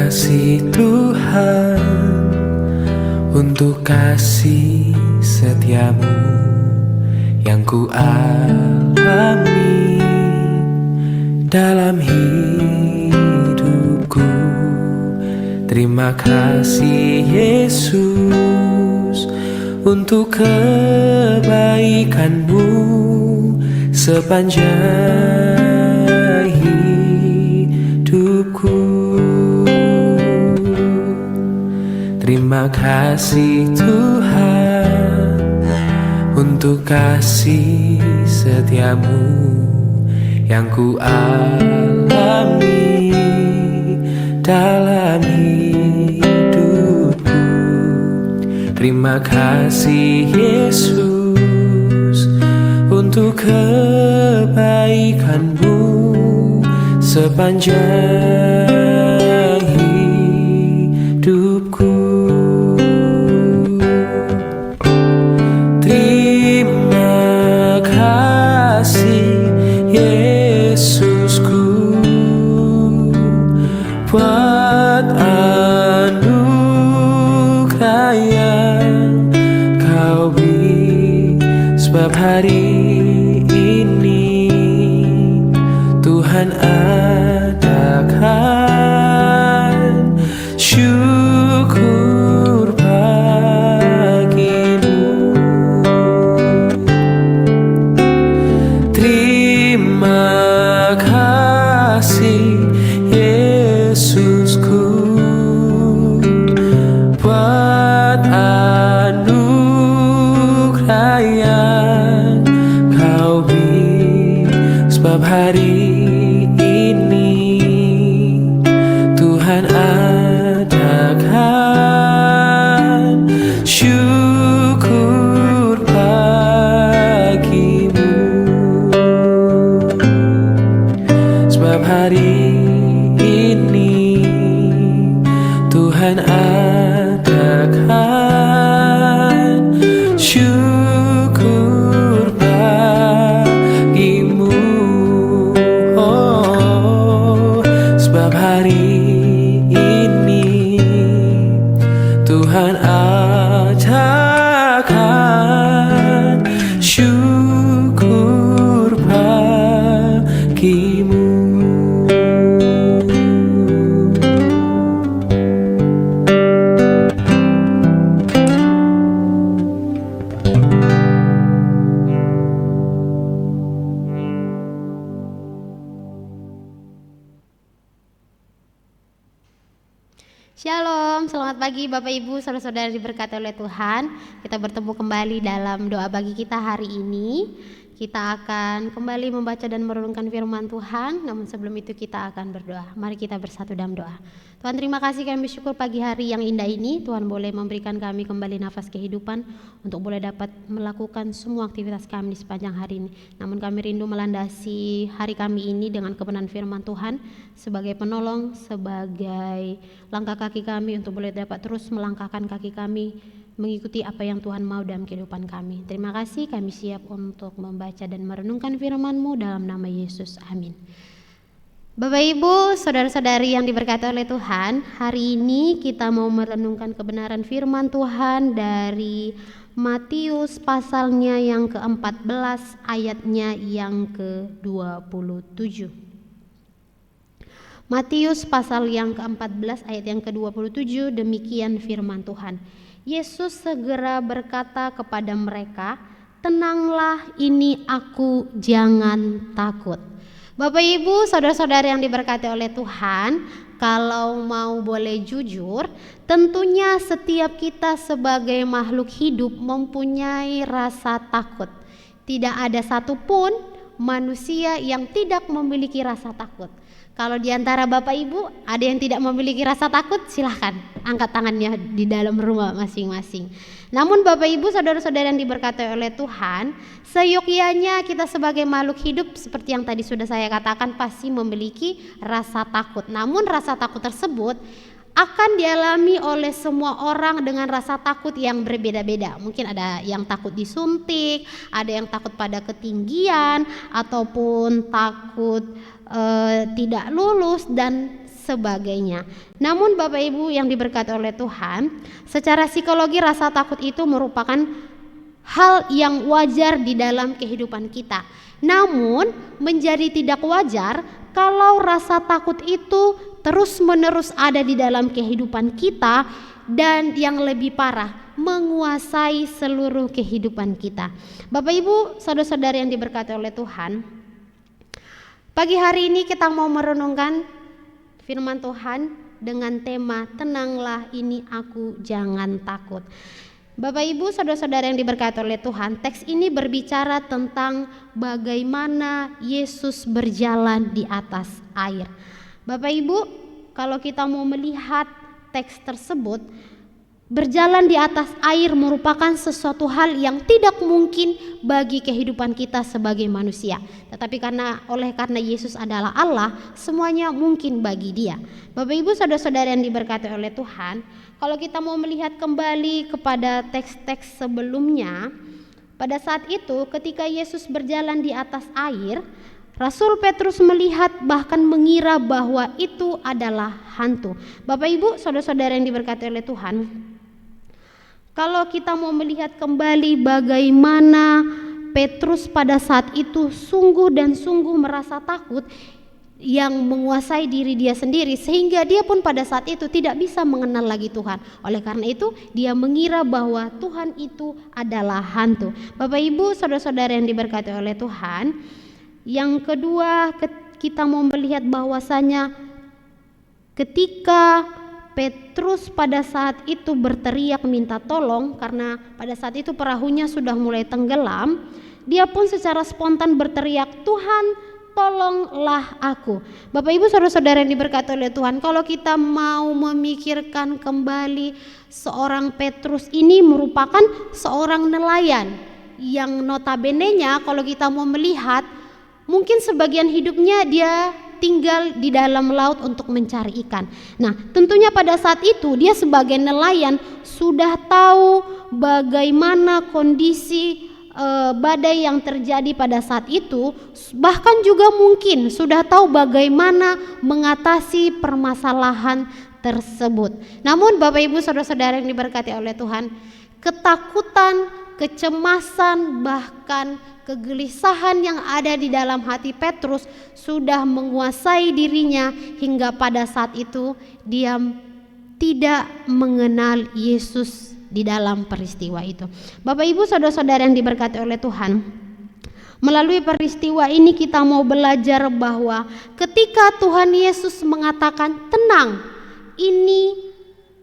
kasih Tuhan untuk kasih setiamu yang ku alami dalam hidupku. Terima kasih Yesus untuk kebaikanmu sepanjang hidupku. Terima kasih Tuhan untuk kasih setiamu yang ku alami dalam hidupku. Terima kasih Yesus untuk kebaikanmu sepanjang hidupku. Terima kasih Yesusku buat anugerah yang kau beri, sebab hari ini Tuhan adakan syukur bagimu. Terima kasih Yesusku buat anugerah yang kau beri, sebab hari ini Tuhan adakan syukur bagimu. Sebab hari ini Tuhan adakan syukur bagimu. Oh, sebab hari ini Tuhan adakan syukur bagimu. Shalom, selamat pagi Bapak Ibu, saudara-saudara diberkati oleh Tuhan. Kita bertemu kembali dalam doa bagi kita hari ini. Kita akan kembali membaca dan merenungkan firman Tuhan. Namun sebelum itu kita akan berdoa. Mari kita bersatu dalam doa. Tuhan, terima kasih, kami bersyukur pagi hari yang indah ini. Tuhan boleh memberikan kami kembali nafas kehidupan untuk boleh dapat melakukan semua aktivitas kami di sepanjang hari ini. Namun kami rindu melandasi hari kami ini dengan kebenaran firman Tuhan sebagai penolong, sebagai langkah kaki kami untuk boleh dapat terus melangkahkan kaki kami mengikuti apa yang Tuhan mau dalam kehidupan kami. Terima kasih, kami siap untuk membaca dan merenungkan firman-Mu dalam nama Yesus. Amin. Bapak Ibu, saudara-saudari yang diberkati oleh Tuhan, hari ini kita mau merenungkan kebenaran firman Tuhan dari Matius pasalnya yang ke-14 ayatnya yang ke-27. Matius pasal yang ke-14 ayat yang ke-27, demikian firman Tuhan. Yesus segera berkata kepada mereka, "Tenanglah, ini aku, jangan takut." Bapak Ibu, saudara-saudara yang diberkati oleh Tuhan, kalau mau boleh jujur, tentunya setiap kita sebagai makhluk hidup mempunyai rasa takut. Tidak ada satupun manusia yang tidak memiliki rasa takut. Kalau di antara Bapak Ibu ada yang tidak memiliki rasa takut, silahkan angkat tangannya di dalam rumah masing-masing. Namun Bapak Ibu, saudara-saudara yang diberkati oleh Tuhan, seyogyanya kita sebagai makhluk hidup seperti yang tadi sudah saya katakan pasti memiliki rasa takut. Namun rasa takut tersebut akan dialami oleh semua orang dengan rasa takut yang berbeda-beda. Mungkin ada yang takut disuntik, ada yang takut pada ketinggian, ataupun takut tidak lulus, dan sebagainya. Namun Bapak Ibu yang diberkati oleh Tuhan, secara psikologi rasa takut itu merupakan hal yang wajar di dalam kehidupan kita. Namun menjadi tidak wajar kalau rasa takut itu terus-menerus ada di dalam kehidupan kita dan yang lebih parah, menguasai seluruh kehidupan kita. Bapak Ibu, saudara-saudara yang diberkati oleh Tuhan, pagi hari ini kita mau merenungkan firman Tuhan dengan tema tenanglah ini aku jangan takut. Bapak Ibu, saudara-saudara yang diberkati oleh Tuhan, teks ini berbicara tentang bagaimana Yesus berjalan di atas air. Bapak Ibu, kalau kita mau melihat teks tersebut, berjalan di atas air merupakan sesuatu hal yang tidak mungkin bagi kehidupan kita sebagai manusia. Tetapi karena Yesus adalah Allah, semuanya mungkin bagi Dia. Bapak Ibu, saudara-saudara yang diberkati oleh Tuhan, kalau kita mau melihat kembali kepada teks-teks sebelumnya, pada saat itu ketika Yesus berjalan di atas air, Rasul Petrus melihat bahkan mengira bahwa itu adalah hantu. Bapak Ibu, saudara-saudara yang diberkati oleh Tuhan, kalau kita mau melihat kembali bagaimana Petrus pada saat itu sungguh dan sungguh merasa takut yang menguasai diri dia sendiri, sehingga dia pun pada saat itu tidak bisa mengenal lagi Tuhan. Oleh karena itu dia mengira bahwa Tuhan itu adalah hantu. Bapak Ibu, saudara-saudara yang diberkati oleh Tuhan, yang kedua kita mau melihat bahwasanya ketika Petrus pada saat itu berteriak minta tolong karena pada saat itu perahunya sudah mulai tenggelam, dia pun secara spontan berteriak, "Tuhan, tolonglah aku." Bapak Ibu, saudara-saudara yang diberkati oleh Tuhan, kalau kita mau memikirkan kembali, seorang Petrus ini merupakan seorang nelayan yang notabene-nya kalau kita mau melihat, mungkin sebagian hidupnya dia tinggal di dalam laut untuk mencari ikan. Nah, tentunya pada saat itu dia sebagai nelayan sudah tahu bagaimana kondisi badai yang terjadi pada saat itu, bahkan juga mungkin sudah tahu bagaimana mengatasi permasalahan tersebut. Namun Bapak Ibu, saudara-saudara yang diberkati oleh Tuhan, ketakutan, kecemasan, bahkan kegelisahan yang ada di dalam hati Petrus sudah menguasai dirinya hingga pada saat itu dia tidak mengenal Yesus di dalam peristiwa itu. Bapak Ibu, saudara-saudara yang diberkati oleh Tuhan, melalui peristiwa ini kita mau belajar bahwa ketika Tuhan Yesus mengatakan, "Tenang, ini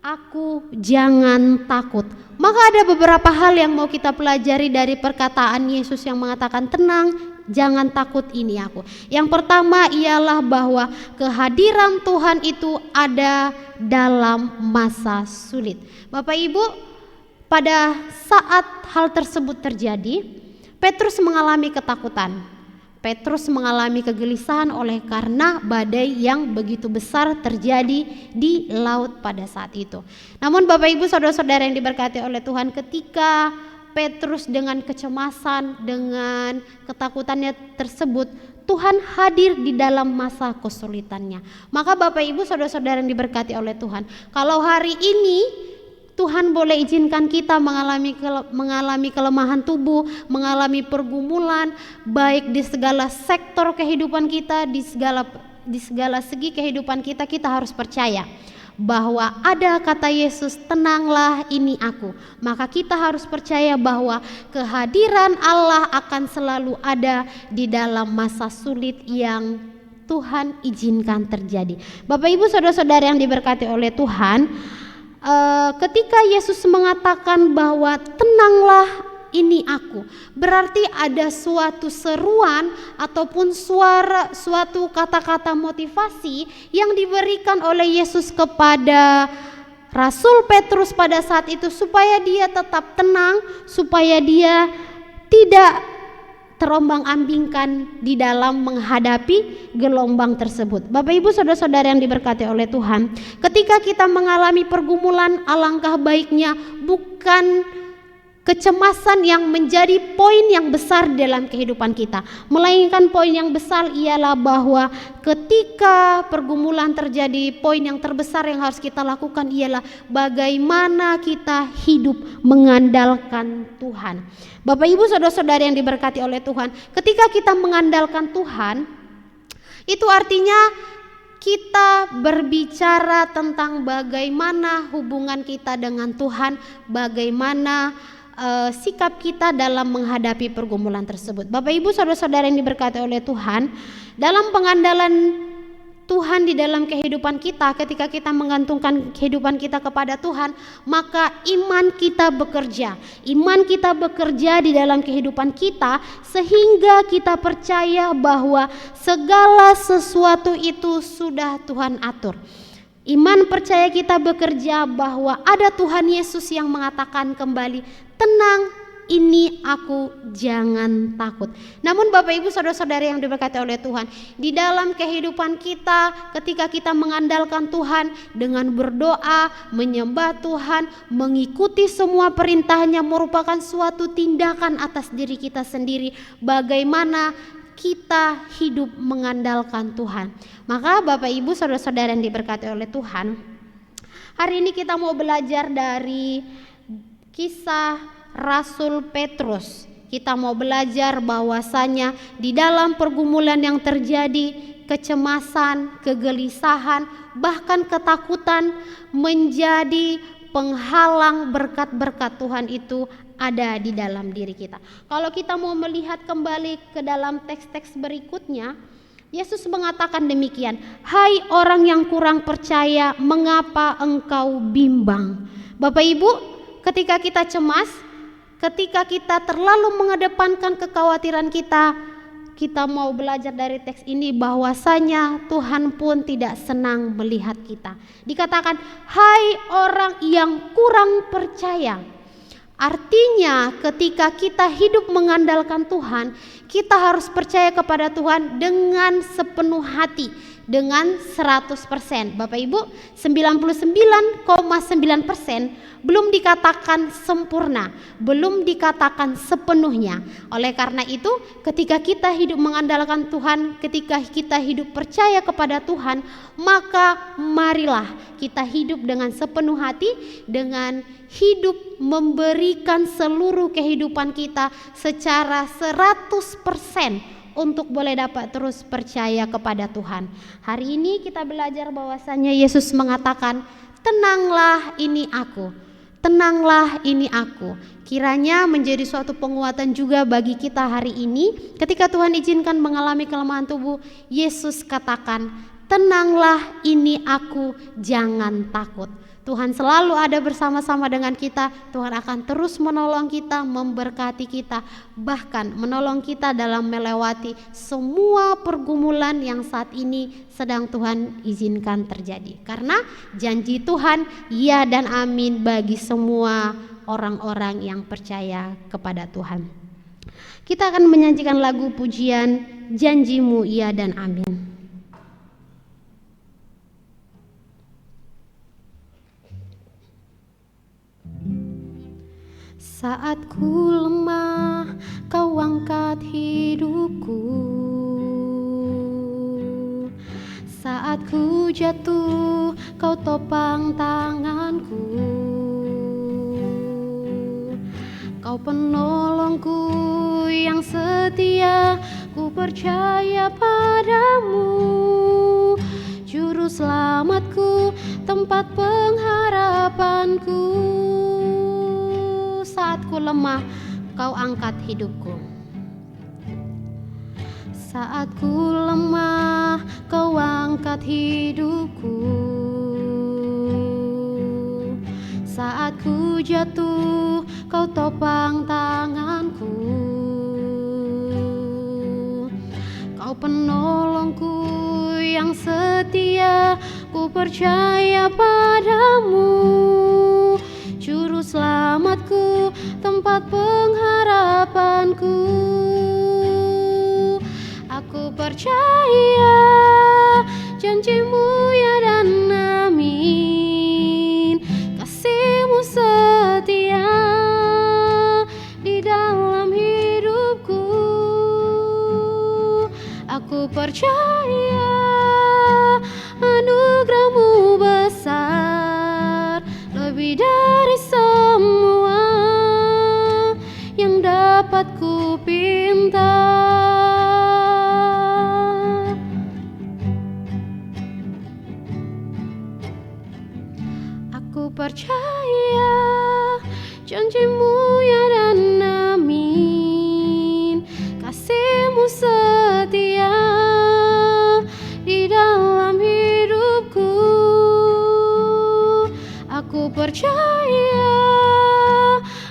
aku jangan takut," maka ada beberapa hal yang mau kita pelajari dari perkataan Yesus yang mengatakan, "Tenang, jangan takut, ini aku." Yang pertama ialah bahwa kehadiran Tuhan itu ada dalam masa sulit. Bapak Ibu, pada saat hal tersebut terjadi, Petrus mengalami ketakutan. Petrus mengalami kegelisahan oleh karena badai yang begitu besar terjadi di laut pada saat itu. Namun Bapak Ibu, saudara-saudara yang diberkati oleh Tuhan, ketika Petrus dengan kecemasan, dengan ketakutannya tersebut, Tuhan hadir di dalam masa kesulitannya. Maka Bapak Ibu, saudara-saudara yang diberkati oleh Tuhan, kalau hari ini Tuhan boleh izinkan kita mengalami kelemahan tubuh, mengalami pergumulan, baik di segala sektor kehidupan kita, di segala segi kehidupan kita, kita harus percaya bahwa ada kata Yesus, "Tenanglah, ini aku." Maka kita harus percaya bahwa kehadiran Allah akan selalu ada di dalam masa sulit yang Tuhan izinkan terjadi. Bapak Ibu, saudara-saudara yang diberkati oleh Tuhan, ketika Yesus mengatakan bahwa "Tenanglah, ini aku", berarti ada suatu seruan ataupun suatu kata-kata motivasi yang diberikan oleh Yesus kepada Rasul Petrus pada saat itu supaya dia tetap tenang, supaya dia tidak terombang-ambingkan di dalam menghadapi gelombang tersebut. Bapak Ibu, saudara-saudara yang diberkati oleh Tuhan, ketika kita mengalami pergumulan, alangkah baiknya bukan kecemasan yang menjadi poin yang besar dalam kehidupan kita. Melainkan poin yang besar ialah bahwa ketika pergumulan terjadi, poin yang terbesar yang harus kita lakukan ialah bagaimana kita hidup mengandalkan Tuhan. Bapak Ibu saudara-saudara yang diberkati oleh Tuhan, ketika kita mengandalkan Tuhan, itu artinya kita berbicara tentang bagaimana hubungan kita dengan Tuhan, bagaimana sikap kita dalam menghadapi pergumulan tersebut. Bapak Ibu saudara-saudara yang diberkati oleh Tuhan, dalam pengandalan Tuhan di dalam kehidupan kita, ketika kita menggantungkan kehidupan kita kepada Tuhan, maka iman kita bekerja. Iman kita bekerja di dalam kehidupan kita sehingga kita percaya bahwa segala sesuatu itu sudah Tuhan atur. Iman percaya kita bekerja bahwa ada Tuhan Yesus yang mengatakan kembali, tenang, ini aku, jangan takut. Namun Bapak Ibu saudara-saudara yang diberkati oleh Tuhan, di dalam kehidupan kita ketika kita mengandalkan Tuhan dengan berdoa, menyembah Tuhan, mengikuti semua perintahnya merupakan suatu tindakan atas diri kita sendiri, bagaimana kita hidup mengandalkan Tuhan. Maka Bapak Ibu saudara-saudara yang diberkati oleh Tuhan, hari ini kita mau belajar dari kisah Rasul Petrus. Kita mau belajar bahwasanya di dalam pergumulan yang terjadi, kecemasan, kegelisahan, bahkan ketakutan menjadi penghalang berkat-berkat Tuhan itu ada di dalam diri kita. Kalau kita mau melihat kembali ke dalam teks-teks berikutnya, Yesus mengatakan demikian, "Hai orang yang kurang percaya, mengapa engkau bimbang?" Bapak Ibu, ketika kita cemas, ketika kita terlalu mengedepankan kekhawatiran kita mau belajar dari teks ini bahwasanya Tuhan pun tidak senang melihat kita. Dikatakan, "Hai orang yang kurang percaya." Artinya ketika kita hidup mengandalkan Tuhan, kita harus percaya kepada Tuhan dengan sepenuh hati, dengan 100%. Bapak Ibu, 99,9% belum dikatakan sempurna, belum dikatakan sepenuhnya. Oleh karena itu, ketika kita hidup mengandalkan Tuhan, ketika kita hidup percaya kepada Tuhan, maka marilah kita hidup dengan sepenuh hati, dengan hidup memberikan seluruh kehidupan kita secara 100% untuk boleh dapat terus percaya kepada Tuhan. Hari ini kita belajar bahwasanya Yesus mengatakan, "Tenanglah, ini aku. Tenanglah, ini aku." Kiranya menjadi suatu penguatan juga bagi kita hari ini ketika Tuhan izinkan mengalami kelemahan tubuh. Yesus katakan, "Tenanglah, ini aku, jangan takut." Tuhan selalu ada bersama-sama dengan kita. Tuhan akan terus menolong kita, memberkati kita, bahkan menolong kita dalam melewati semua pergumulan yang saat ini sedang Tuhan izinkan terjadi. Karena janji Tuhan ya dan amin bagi semua orang-orang yang percaya kepada Tuhan. Kita akan menyanyikan lagu pujian Janjimu ya dan amin. Saat ku lemah, kau angkat hidupku. Saat ku jatuh, kau topang tanganku. Kau penolongku yang setia, ku percaya padamu. Juru selamatku, tempat pengharapanku. Saat ku lemah, kau angkat hidupku. Saat ku lemah, kau angkat hidupku. Saat ku jatuh, kau topang tanganku. Kau penolongku yang setia, ku percaya padamu. Juru selamatku, tempat pengharapanku. Aku percaya janjimu ya dan amin. Kasihmu setia Aku percaya anugerah-Mu besar, lebih dari semua yang dapat ku pinta. Aku percaya janji-Mu ya dan amin, kasih-Mu setia di dalam hidupku. Aku percaya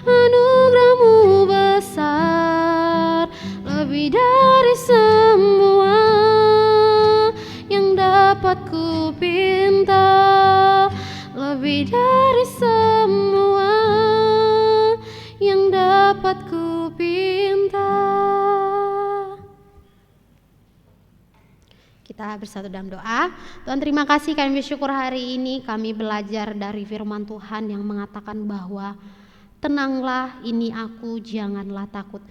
anugerah-Mu besar, lebih dari semua yang dapat ku pinta, lebih dari semua yang dapat ku pinta. Kita bersatu dalam doa. Tuhan, terima kasih, kami bersyukur hari ini kami belajar dari firman Tuhan yang mengatakan bahwa tenanglah, ini aku, janganlah takut.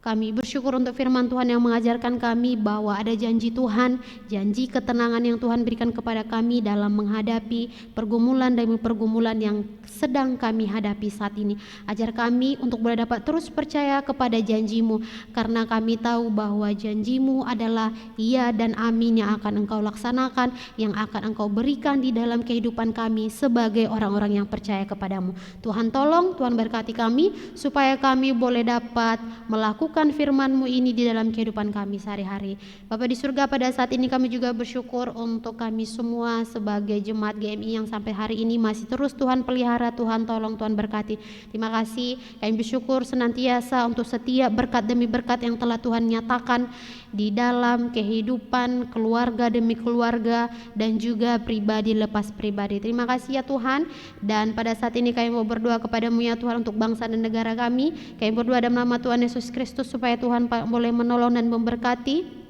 Kami bersyukur untuk firman Tuhan yang mengajarkan kami bahwa ada janji Tuhan, janji ketenangan yang Tuhan berikan kepada kami dalam menghadapi pergumulan demi pergumulan yang sedang kami hadapi saat ini. Ajar kami untuk boleh dapat terus percaya kepada janji-Mu, karena kami tahu bahwa janji-Mu adalah iya dan amin yang akan Engkau laksanakan, yang akan Engkau berikan di dalam kehidupan kami sebagai orang-orang yang percaya kepadamu. Tuhan tolong, Tuhan berkati kami supaya kami boleh dapat melakukan firman-Mu ini di dalam kehidupan kami sehari-hari. Bapa di surga, pada saat ini kami juga bersyukur untuk kami semua sebagai jemaat GMI yang sampai hari ini masih terus Tuhan pelihara, Tuhan tolong, Tuhan berkati. Terima kasih, kami bersyukur senantiasa untuk setiap berkat demi berkat yang telah Tuhan nyatakan di dalam kehidupan keluarga demi keluarga dan juga pribadi lepas pribadi. Terima kasih ya Tuhan, dan pada saat ini kami mau berdoa kepadamu ya Tuhan untuk bangsa dan negara kami. Kami berdoa dalam nama Tuhan Yesus Kristus supaya Tuhan boleh menolong dan memberkati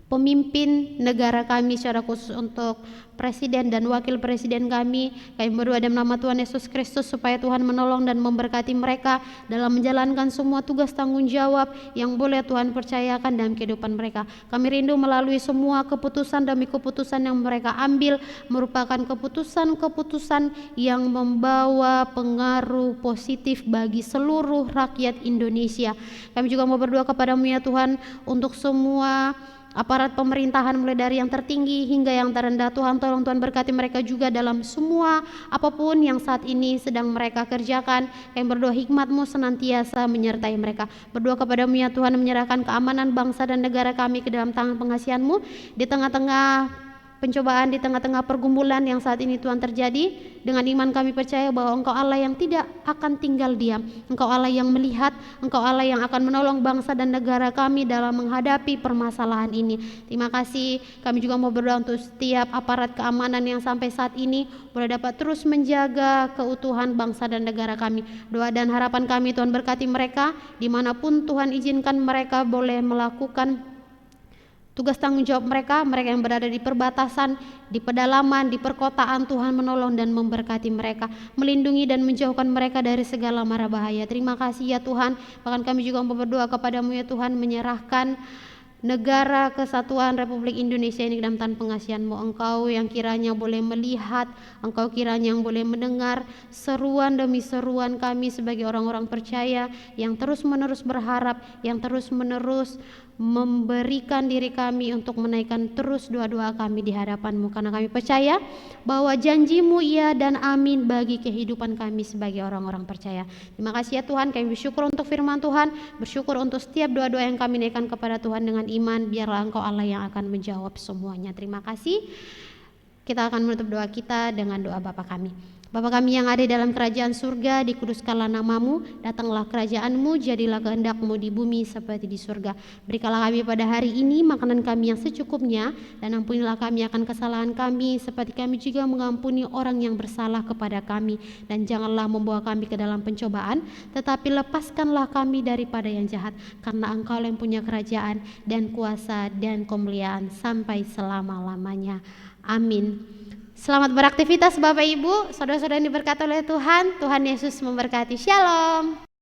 pemimpin negara kami, secara khusus untuk presiden dan wakil presiden kami. Kami berdoa dalam nama Tuhan Yesus Kristus supaya Tuhan menolong dan memberkati mereka dalam menjalankan semua tugas tanggung jawab yang boleh Tuhan percayakan dalam kehidupan mereka. Kami rindu melalui semua keputusan demi keputusan yang mereka ambil merupakan keputusan-keputusan yang membawa pengaruh positif bagi seluruh rakyat Indonesia. Kami juga mau berdoa kepadamu ya Tuhan untuk semua aparat pemerintahan, mulai dari yang tertinggi hingga yang terendah. Tuhan tolong, Tuhan berkati mereka juga dalam semua apapun yang saat ini sedang mereka kerjakan. Kami berdoa hikmat-Mu senantiasa menyertai mereka. Berdoa kepadamu ya Tuhan, menyerahkan keamanan bangsa dan negara kami ke dalam tangan pengasihan-Mu di tengah-tengah pencobaan, di tengah-tengah pergumulan yang saat ini Tuhan terjadi. Dengan iman kami percaya bahwa Engkau Allah yang tidak akan tinggal diam, Engkau Allah yang melihat, Engkau Allah yang akan menolong bangsa dan negara kami dalam menghadapi permasalahan ini. Terima kasih. Kami juga mau berdoa untuk setiap aparat keamanan yang sampai saat ini boleh dapat terus menjaga keutuhan bangsa dan negara kami. Doa dan harapan kami, Tuhan berkati mereka dimanapun Tuhan izinkan mereka boleh melakukan tugas tanggung jawab mereka yang berada di perbatasan, di pedalaman, di perkotaan. Tuhan menolong dan memberkati mereka, melindungi dan menjauhkan mereka dari segala mara bahaya. Terima kasih ya Tuhan. Bahkan kami juga mau berdoa kepadamu ya Tuhan, menyerahkan negara kesatuan Republik Indonesia ini dalam tangan pengasihan-Mu. Engkau yang kiranya boleh melihat, Engkau kiranya yang boleh mendengar seruan demi seruan kami sebagai orang-orang percaya yang terus-menerus berharap, yang terus-menerus memberikan diri kami untuk menaikkan terus doa-doa kami di hadapan-Mu, karena kami percaya bahwa janji-Mu iya dan amin bagi kehidupan kami sebagai orang-orang percaya. Terima kasih ya Tuhan. Kami bersyukur untuk firman Tuhan, bersyukur untuk setiap doa-doa yang kami naikkan kepada Tuhan dengan iman. Biarlah Engkau Allah yang akan menjawab semuanya. Terima kasih. Kita akan menutup doa kita dengan doa Bapa kami. Bapa kami yang ada dalam kerajaan surga, dikuduskanlah nama-Mu, datanglah kerajaan-Mu, jadilah kehendak-Mu di bumi seperti di surga. Berikanlah kami pada hari ini makanan kami yang secukupnya, dan ampunilah kami akan kesalahan kami seperti kami juga mengampuni orang yang bersalah kepada kami. Dan janganlah membawa kami ke dalam pencobaan, tetapi lepaskanlah kami daripada yang jahat, karena Engkau yang punya kerajaan dan kuasa dan kemuliaan sampai selama-lamanya. Amin. Selamat beraktivitas Bapak Ibu, saudara-saudara yang diberkati oleh Tuhan. Tuhan Yesus memberkati. Shalom.